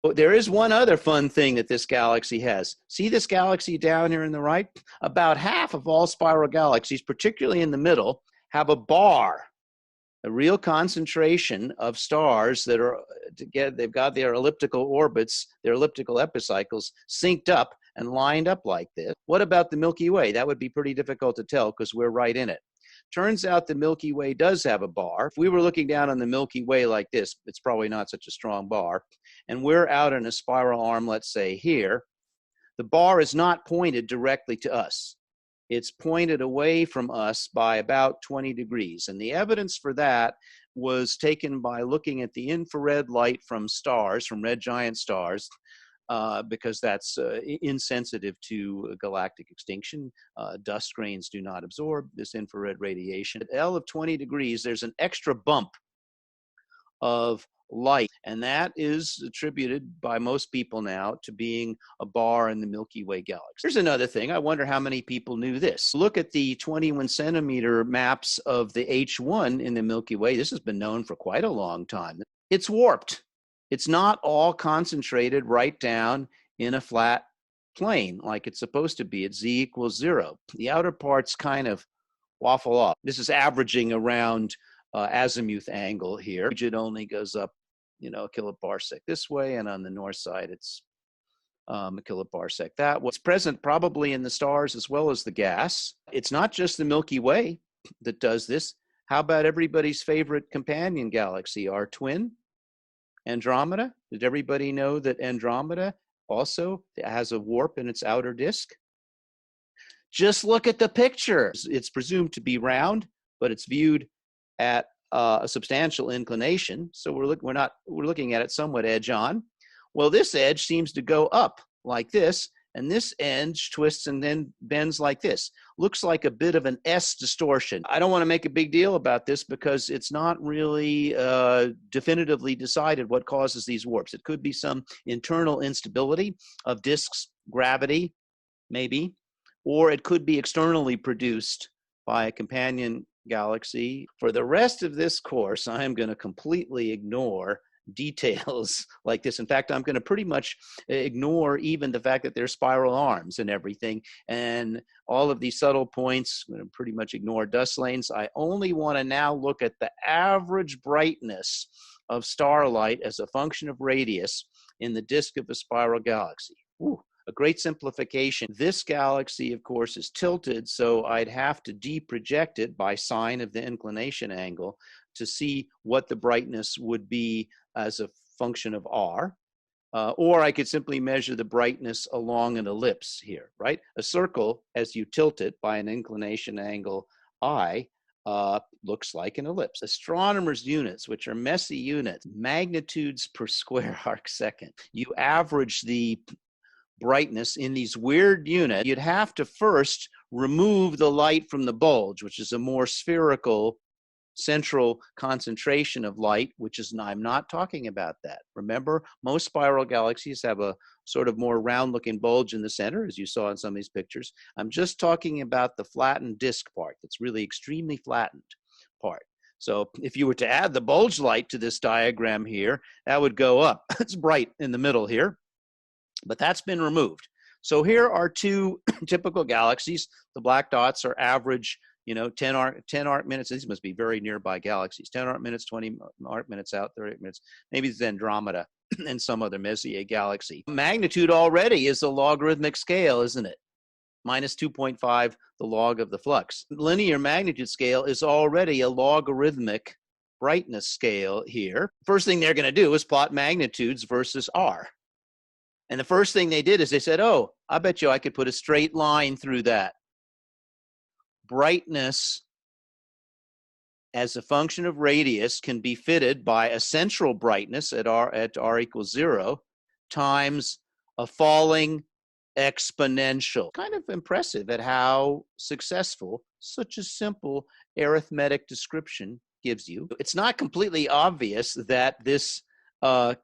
But there is one other fun thing that this galaxy has. See this galaxy down here in the right? About half of all spiral galaxies, particularly in the middle, have a bar, a real concentration of stars that are together. They've got their elliptical orbits, their elliptical epicycles synced up and lined up like this. What about the Milky Way? That would be pretty difficult to tell because we're right in it. Turns out the Milky Way does have a bar. If we were looking down on the Milky Way like this, it's probably not such a strong bar, and we're out in a spiral arm, let's say here, the bar is not pointed directly to us. It's pointed away from us by about 20 degrees. And the evidence for that was taken by looking at the infrared light from stars, from red giant stars, because that's insensitive to galactic extinction. Dust grains do not absorb this infrared radiation. At L of 20 degrees, there's an extra bump of light, and that is attributed by most people now to being a bar in the Milky Way galaxy. Here's another thing. I wonder how many people knew this. Look at the 21 centimeter maps of the H1 in the Milky Way. This has been known for quite a long time. It's warped. It's not all concentrated right down in a flat plane like it's supposed to be at z equals 0. The outer parts kind of waffle off. This is averaging around azimuth angle here. It only goes up, a kiloparsec this way, and on the north side it's a kiloparsec that way. It's present probably in the stars as well as the gas. It's not just the Milky Way that does this. How about everybody's favorite companion galaxy, our twin, Andromeda? Did everybody know that Andromeda also has a warp in its outer disk? Just look at the picture. It's presumed to be round, but it's viewed at a substantial inclination. So we're looking at it somewhat edge on. Well, this edge seems to go up like this, and this edge twists and then bends like this. Looks like a bit of an S distortion. I don't want to make a big deal about this because it's not really definitively decided what causes these warps. It could be some internal instability of disks, gravity, maybe, or it could be externally produced by a companion galaxy. For the rest of this course, I am going to completely ignore details like this. In fact, I'm going to pretty much ignore even the fact that there's spiral arms and everything, and all of these subtle points. I'm going to pretty much ignore dust lanes. I only want to now look at the average brightness of starlight as a function of radius in the disk of a spiral galaxy. Ooh, a great simplification. This galaxy, of course, is tilted, so I'd have to deproject it by sine of the inclination angle to see what the brightness would be as a function of r. Or I could simply measure the brightness along an ellipse here, right? A circle, as you tilt it by an inclination angle I, looks like an ellipse. Astronomers' units, which are messy units, magnitudes per square arc second. You average the brightness in these weird units. You'd have to first remove the light from the bulge, which is a more spherical central concentration of light, I'm not talking about that. Remember, most spiral galaxies have a sort of more round-looking bulge in the center, as you saw in some of these pictures. I'm just talking about the flattened disk part, that's really extremely flattened part. So if you were to add the bulge light to this diagram here, that would go up. It's bright in the middle here, but that's been removed. So here are two typical galaxies. The black dots are average, 10 arc minutes. These must be very nearby galaxies. 10 arc minutes, 20 arc minutes out, 30 arc minutes. Maybe it's Andromeda and some other Messier galaxy. Magnitude already is a logarithmic scale, isn't it? Minus 2.5, the log of the flux. Linear magnitude scale is already a logarithmic brightness scale here. First thing they're going to do is plot magnitudes versus R. And the first thing they did is they said, oh, I bet you I could put a straight line through that. Brightness as a function of radius can be fitted by a central brightness at r equals 0 times a falling exponential. Kind of impressive at how successful such a simple arithmetic description gives you. It's not completely obvious that this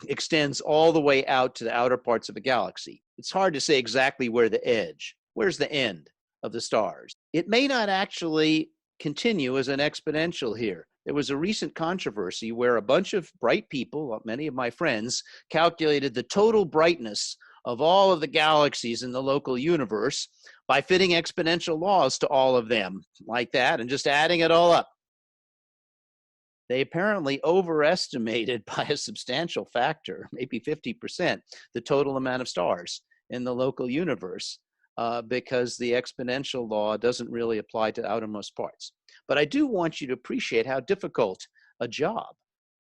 extends all the way out to the outer parts of a galaxy. It's hard to say exactly where's the end of the stars. It may not actually continue as an exponential here. There was a recent controversy where a bunch of bright people, many of my friends, calculated the total brightness of all of the galaxies in the local universe by fitting exponential laws to all of them like that and just adding it all up. They apparently overestimated by a substantial factor, maybe 50%, the total amount of stars in the local universe because the exponential law doesn't really apply to outermost parts. But I do want you to appreciate how difficult a job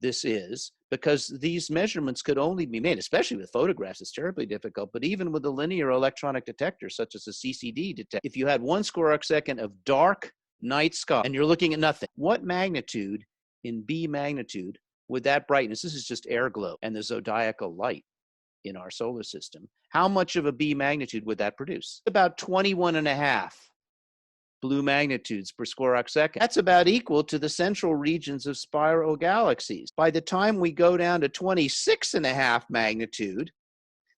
this is, because these measurements could only be made, especially with photographs, it's terribly difficult, but even with a linear electronic detector, such as a CCD detector, if you had 1 square arc second of dark night sky and you're looking at nothing, what magnitude in B magnitude would that brightness, this is just air glow and the zodiacal light in our solar system, how much of a B magnitude would that produce? About 21.5 blue magnitudes per square arc second. That's about equal to the central regions of spiral galaxies. By the time we go down to 26.5 magnitude,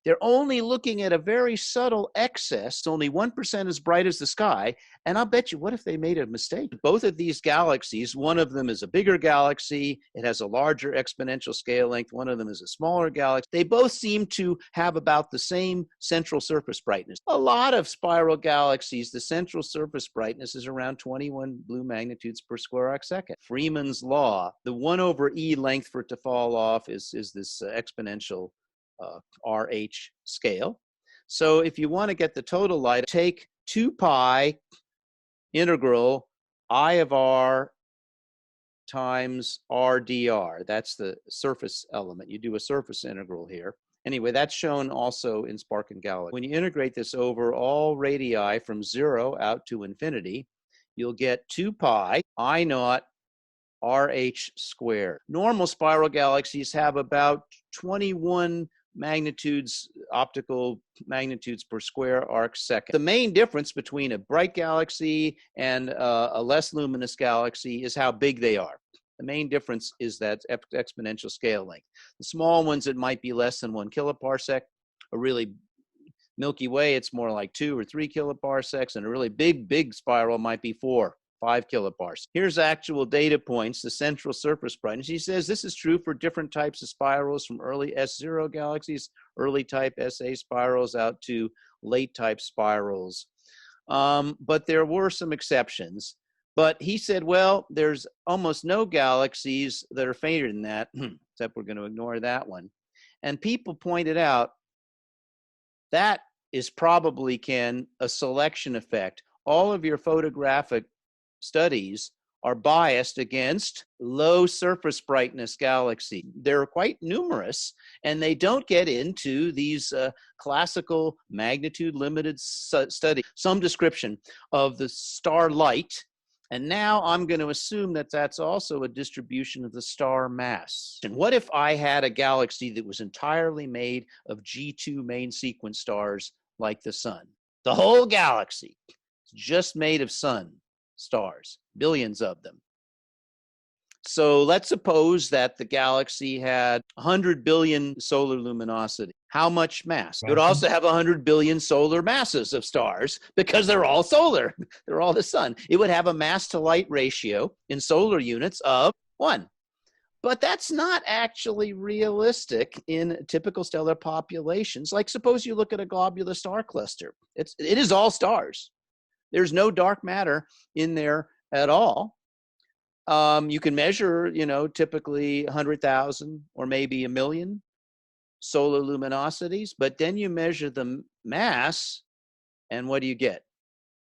they're only looking at a very subtle excess, only 1% as bright as the sky. And I'll bet you, what if they made a mistake? Both of these galaxies, one of them is a bigger galaxy, it has a larger exponential scale length, one of them is a smaller galaxy. They both seem to have about the same central surface brightness. A lot of spiral galaxies, the central surface brightness is around 21 blue magnitudes per square arc second. Freeman's law, the 1/e length for it to fall off is this exponential RH scale. So if you want to get the total light, take 2 pi integral I of r times r dr. That's the surface element. You do a surface integral here. Anyway, that's shown also in Spark and Galaxy. When you integrate this over all radii from 0 out to infinity, you'll get 2 pi I naught RH squared. Normal spiral galaxies have about 21 magnitudes, optical magnitudes per square arc second. The main difference between a bright galaxy and a less luminous galaxy is how big they are. The main difference is that exponential scale length. The small ones, it might be less than 1 kiloparsec. A really Milky Way, it's more like 2 or 3 kiloparsecs, and a really big spiral might be 4. 5 kiloparsecs. Here's actual data points, the central surface brightness. He says this is true for different types of spirals, from early S0 galaxies, early type SA spirals, out to late type spirals. But there were some exceptions. But he said, well, there's almost no galaxies that are fainter than that, except we're going to ignore that one. And people pointed out that is probably, Ken, a selection effect. All of your photographic studies are biased against low surface brightness galaxy. They're quite numerous, and they don't get into these classical magnitude limited study, some description of the star light. And now I'm going to assume that that's also a distribution of the star mass. And what if I had a galaxy that was entirely made of G2 main sequence stars like the sun? The whole galaxy is just made of sun stars, billions of them. So let's suppose that the galaxy had 100 billion solar luminosity. How much mass? It would also have 100 billion solar masses of stars, because they're all solar. They're all the sun. It would have a mass to light ratio in solar units of 1. But that's not actually realistic in typical stellar populations. Like, suppose you look at a globular star cluster. It is all stars. There's no dark matter in there at all. You can measure, typically 100,000 or maybe 1 million solar luminosities, but then you measure the mass, and what do you get?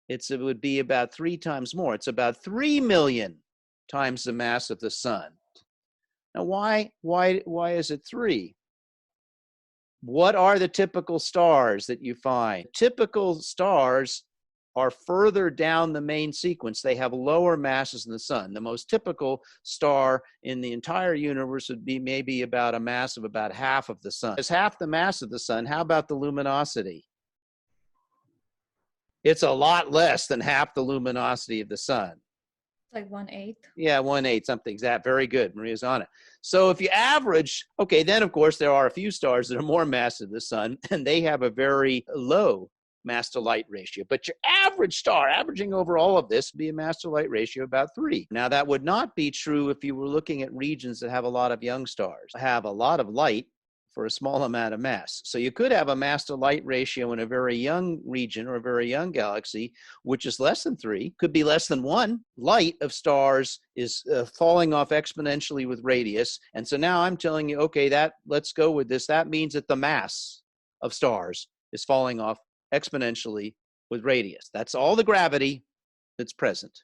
It would be about 3 times more. It's about 3 million times the mass of the sun. Now, why is it 3? What are the typical stars that you find? Typical stars are further down the main sequence. They have lower masses than the sun. The most typical star in the entire universe would be maybe about a mass of about half of the sun. As half the mass of the sun, how about the luminosity? It's a lot less than half the luminosity of the sun. Like 1/8. Yeah, 1/8, something exact. Very good. Maria's on it. So if you average, okay, then of course there are a few stars that are more massive than the sun, and they have a very low mass to light ratio. But your average star, averaging over all of this, would be a mass to light ratio of about 3. Now, that would not be true if you were looking at regions that have a lot of young stars, have a lot of light for a small amount of mass. So you could have a mass to light ratio in a very young region or a very young galaxy, which is less than 3, could be less than 1. Light of stars is falling off exponentially with radius. And so now I'm telling you, okay, let's go with this. That means that the mass of stars is falling off exponentially with radius. That's all the gravity that's present.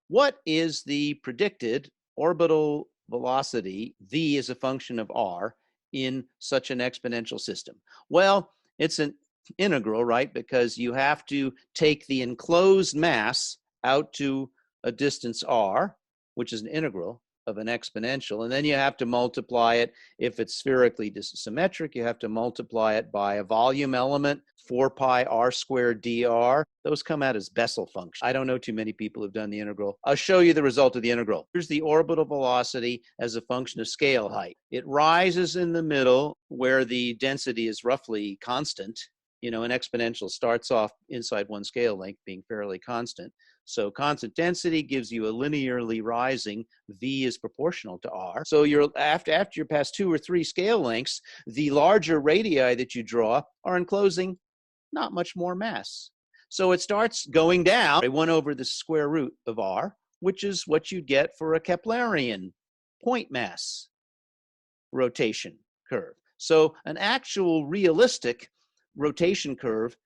What is the predicted orbital velocity, v as a function of r, in such an exponential system? Well, it's an integral, right? Because you have to take the enclosed mass out to a distance r, which is an integral of an exponential, and then you have to multiply it. If it's spherically symmetric, you have to multiply it by a volume element, 4 pi r squared dr. Those come out as Bessel functions. I don't know too many people who've done the integral. I'll show you the result of the integral. Here's the orbital velocity as a function of scale height. It rises in the middle where the density is roughly constant. You know, an exponential starts off inside one scale length being fairly constant. So constant density gives you a linearly rising, v is proportional to r. So after you're past 2 or 3 scale lengths, the larger radii that you draw are enclosing not much more mass. So it starts going down 1 over the square root of r, which is what you get for a Keplerian point mass rotation curve. So an actual realistic rotation curve,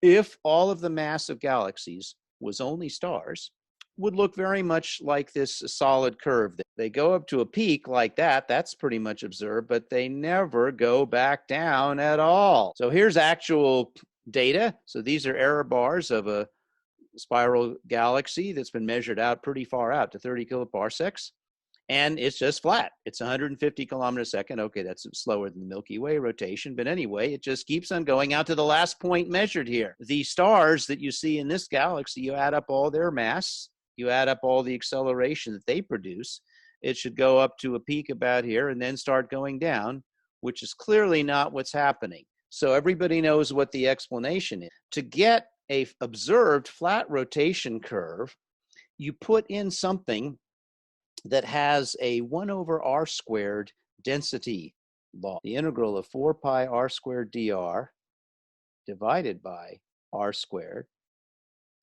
if all of the mass of galaxies was only stars, would look very much like this solid curve. They go up to a peak like that, that's pretty much observed, but they never go back down at all. So here's actual data. So these are error bars of a spiral galaxy that's been measured out pretty far out to 30 kiloparsecs. And it's just flat. It's 150 kilometers a second. Okay, that's slower than the Milky Way rotation. But anyway, it just keeps on going out to the last point measured here. The stars that you see in this galaxy, you add up all their mass, you add up all the acceleration that they produce, it should go up to a peak about here and then start going down, which is clearly not what's happening. So everybody knows what the explanation is. To get a observed flat rotation curve, you put in something that has a 1 over r squared density law. The integral of 4 pi r squared dr divided by r squared.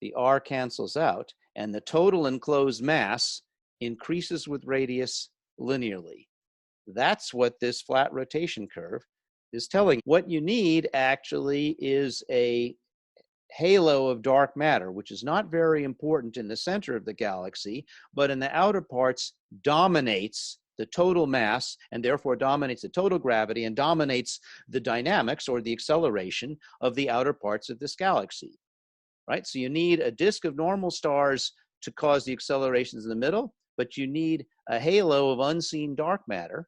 The r cancels out, and the total enclosed mass increases with radius linearly. That's what this flat rotation curve is telling you. What you need actually is a halo of dark matter, which is not very important in the center of the galaxy, but in the outer parts dominates the total mass and therefore dominates the total gravity and dominates the dynamics or the acceleration of the outer parts of this galaxy, right? So you need a disk of normal stars to cause the accelerations in the middle, but you need a halo of unseen dark matter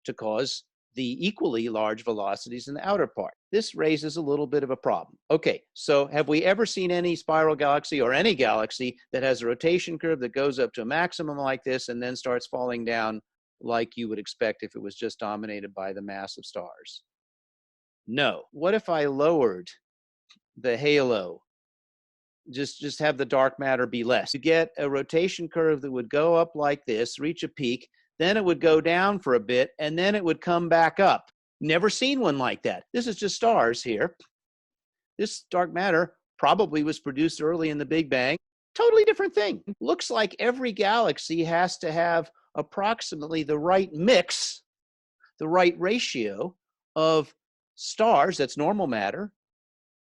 to cause the equally large velocities in the outer part. This raises a little bit of a problem. Okay, so have we ever seen any spiral galaxy or any galaxy that has a rotation curve that goes up to a maximum like this and then starts falling down like you would expect if it was just dominated by the mass of stars? No. What if I lowered the halo? Just have the dark matter be less. You get a rotation curve that would go up like this, reach a peak, then it would go down for a bit, and then it would come back up. Never seen one like that. This is just stars here. This dark matter probably was produced early in the Big Bang. Totally different thing. Looks like every galaxy has to have approximately the right mix, the right ratio of stars, that's normal matter,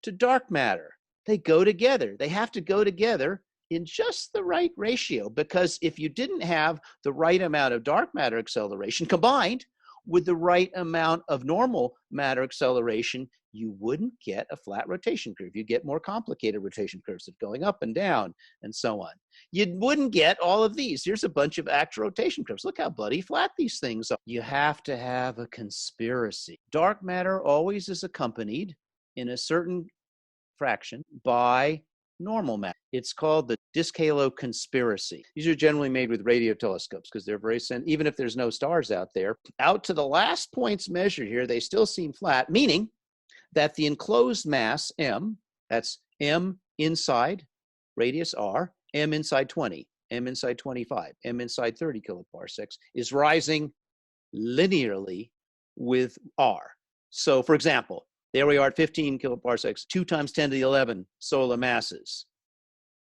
to dark matter. They go together. They have to go together in just the right ratio, because if you didn't have the right amount of dark matter acceleration combined with the right amount of normal matter acceleration, you wouldn't get a flat rotation curve. You'd get more complicated rotation curves of going up and down and so on. You wouldn't get all of these. Here's a bunch of actual rotation curves. Look how bloody flat these things are. You have to have a conspiracy. Dark matter always is accompanied in a certain fraction by normal matter. It's called the disk halo conspiracy. These are generally made with radio telescopes because they're very even if there's no stars out there. Out to the last points measured here, they still seem flat, meaning that the enclosed mass, m, that's m inside, radius r, m inside 20, m inside 25, m inside 30 kiloparsecs, is rising linearly with r. So for example, there we are at 15 kiloparsecs, 2 times 10 to the 11 solar masses.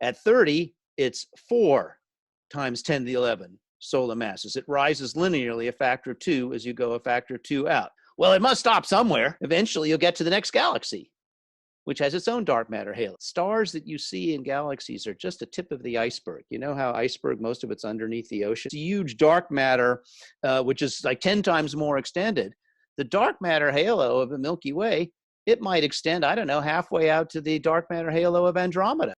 At 30, it's 4 times 10 to the 11 solar masses. It rises linearly a factor of 2 as you go a factor of 2 out. Well, it must stop somewhere. Eventually, you'll get to the next galaxy, which has its own dark matter halo. Stars that you see in galaxies are just a tip of the iceberg. You know how iceberg, most of it's underneath the ocean? It's a huge dark matter, which is like 10 times more extended. The dark matter halo of the Milky Way, it might extend, I don't know, halfway out to the dark matter halo of Andromeda.